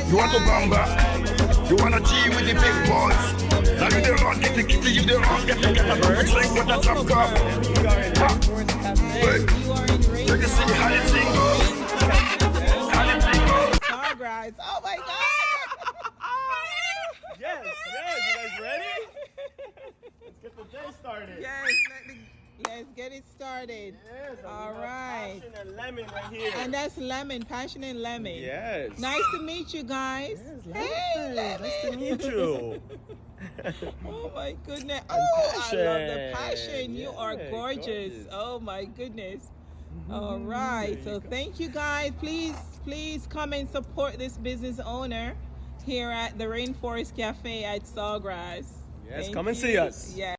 You want to bamba? You want to tea with the big boys? Now you the wrong, get the kitty, you the wrong, get the birds. Like what that's up, come. Wait, let me see how you sing. How you sing. Sawgrass. Oh my God. Yes, you guys ready? Let's get the day started. Yes, let's get it started. Yes, all right. Passion and lemon right here. And that's lemon, passion and lemon. Yes. Nice to meet you guys. Yes, hey, lemon. nice to meet you. Oh my goodness. And Oh, passion. I love the passion. You Yeah, are gorgeous. gorgeous. Oh my goodness. All right. So thank you guys. Please come and support this business owner here at the Rainforest Cafe at Sawgrass. Yes, Thank come and you. see us. Yeah.